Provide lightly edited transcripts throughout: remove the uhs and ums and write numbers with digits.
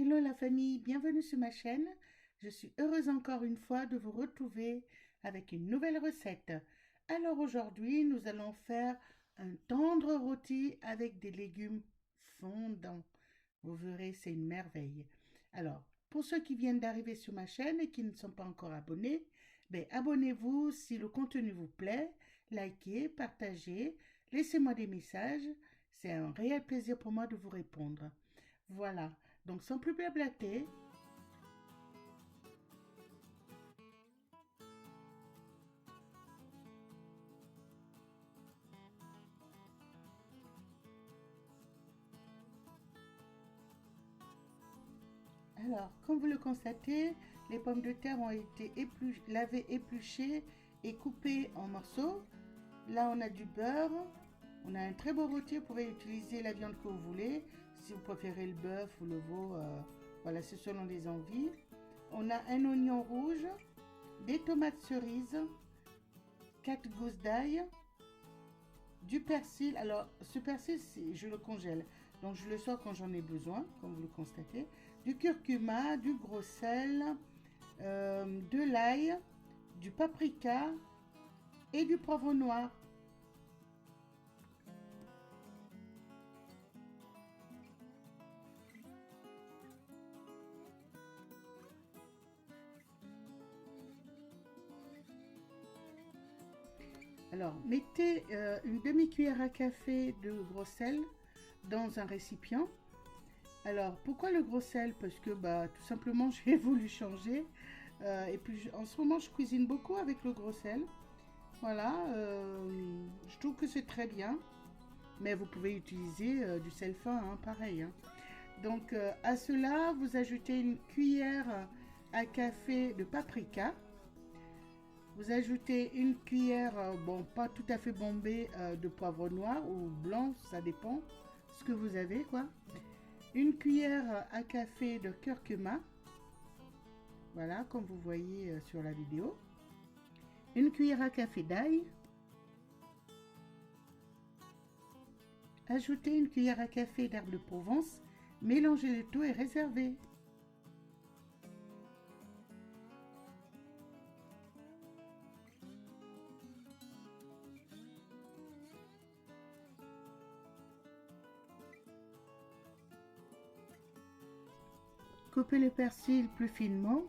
Hello la famille, bienvenue sur ma chaîne. Je suis heureuse encore une fois de vous retrouver avec une nouvelle recette. Alors aujourd'hui, nous allons faire un tendre rôti avec des légumes fondants. Vous verrez, c'est une merveille. Alors, pour ceux qui viennent d'arriver sur ma chaîne et qui ne sont pas encore abonnés, abonnez-vous si le contenu vous plaît, likez, partagez, laissez-moi des messages. C'est un réel plaisir pour moi de vous répondre. Voilà, donc sans plus blablater, alors comme vous le constatez, les pommes de terre ont été lavées, épluchées et coupées en morceaux. Là on a du beurre, on a un très beau rôti, vous pouvez utiliser la viande que vous voulez, si vous préférez le bœuf ou le veau, voilà, c'est selon les envies. On a un oignon rouge, des tomates cerises, 4 gousses d'ail, du persil. Alors ce persil, je le congèle, donc je le sors quand j'en ai besoin, comme vous le constatez. Du curcuma, du gros sel, de l'ail, du paprika et du poivre noir. Alors, mettez une demi-cuillère à café de gros sel dans un récipient. Alors, pourquoi le gros sel? Parce que tout simplement, j'ai voulu changer. Et puis, en ce moment, je cuisine beaucoup avec le gros sel. Voilà, je trouve que c'est très bien. Mais vous pouvez utiliser du sel fin, hein, pareil, hein. Donc, à cela, vous ajoutez une cuillère à café de paprika. Vous ajoutez une cuillère, bon, pas tout à fait bombée, de poivre noir ou blanc, ça dépend ce que vous avez, quoi. Une cuillère à café de curcuma, voilà, comme vous voyez sur la vidéo. Une cuillère à café d'ail. Ajoutez une cuillère à café d'herbe de Provence. Mélangez le tout et réservez. Coupez le persil plus finement.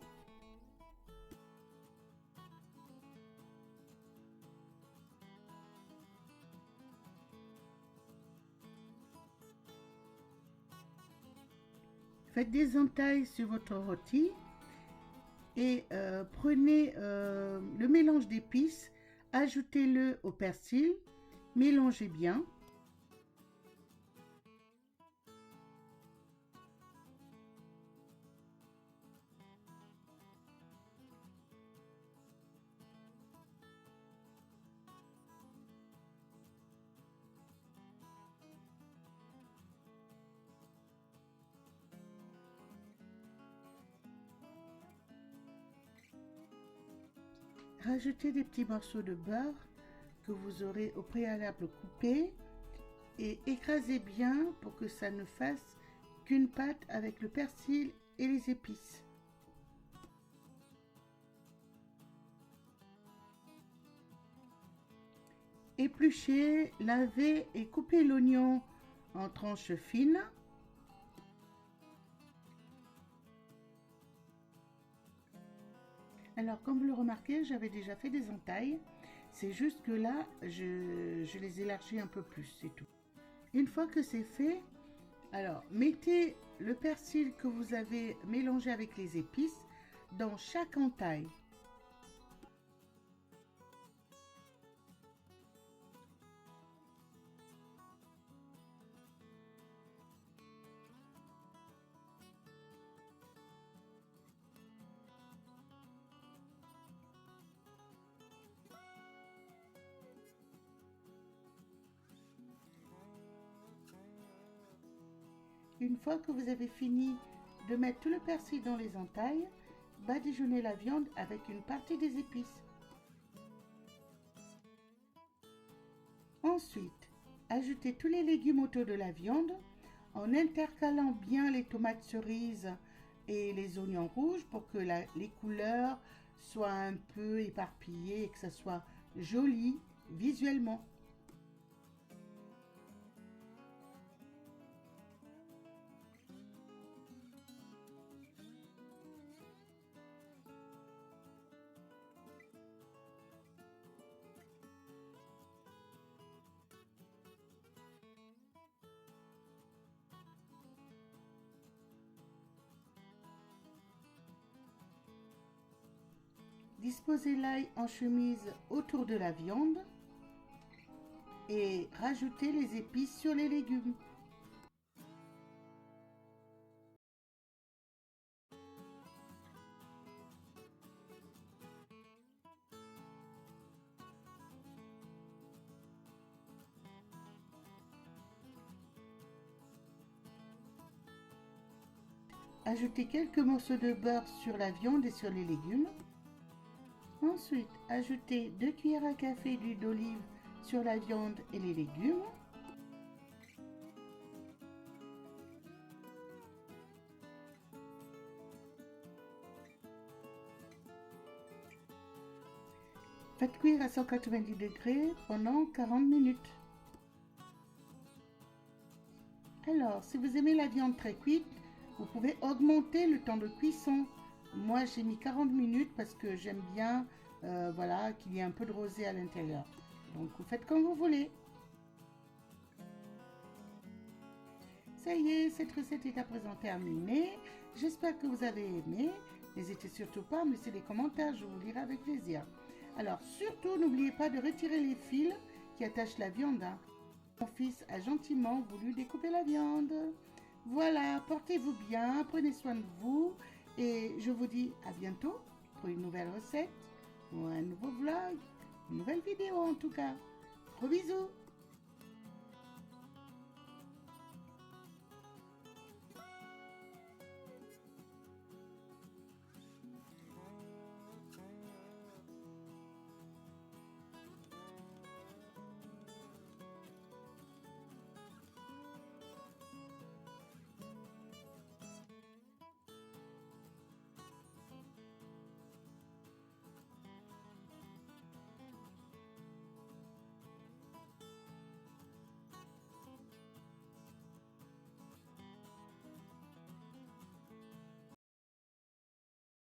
Faites des entailles sur votre rôti et prenez le mélange d'épices, ajoutez-le au persil, mélangez bien. Rajoutez des petits morceaux de beurre que vous aurez au préalable coupé et écrasez bien pour que ça ne fasse qu'une pâte avec le persil et les épices. Épluchez, lavez et coupez l'oignon en tranches fines. Alors, comme vous le remarquez, j'avais déjà fait des entailles. C'est juste que là, je les élargis un peu plus, c'est tout. Une fois que c'est fait, alors mettez le persil que vous avez mélangé avec les épices dans chaque entaille. Une fois que vous avez fini de mettre tout le persil dans les entailles, badigeonnez la viande avec une partie des épices. Ensuite, ajoutez tous les légumes autour de la viande en intercalant bien les tomates cerises et les oignons rouges pour que les couleurs soient un peu éparpillées et que ça soit joli visuellement. Disposez l'ail en chemise autour de la viande et rajoutez les épices sur les légumes. Ajoutez quelques morceaux de beurre sur la viande et sur les légumes. Ensuite, ajoutez 2 cuillères à café d'huile d'olive sur la viande et les légumes. Faites cuire à 190 degrés pendant 40 minutes. Alors, si vous aimez la viande très cuite, vous pouvez augmenter le temps de cuisson. Moi, j'ai mis 40 minutes parce que j'aime bien voilà, qu'il y ait un peu de rosé à l'intérieur. Donc, vous faites comme vous voulez. Ça y est, cette recette est à présent terminée. J'espère que vous avez aimé. N'hésitez surtout pas à me laisser des commentaires, je vous lirai avec plaisir. Alors, surtout, n'oubliez pas de retirer les fils qui attachent la viande. Mon fils a gentiment voulu découper la viande. Voilà, portez-vous bien, prenez soin de vous et je vous dis à bientôt pour une nouvelle recette ou un nouveau vlog, une nouvelle vidéo en tout cas. Gros bisous!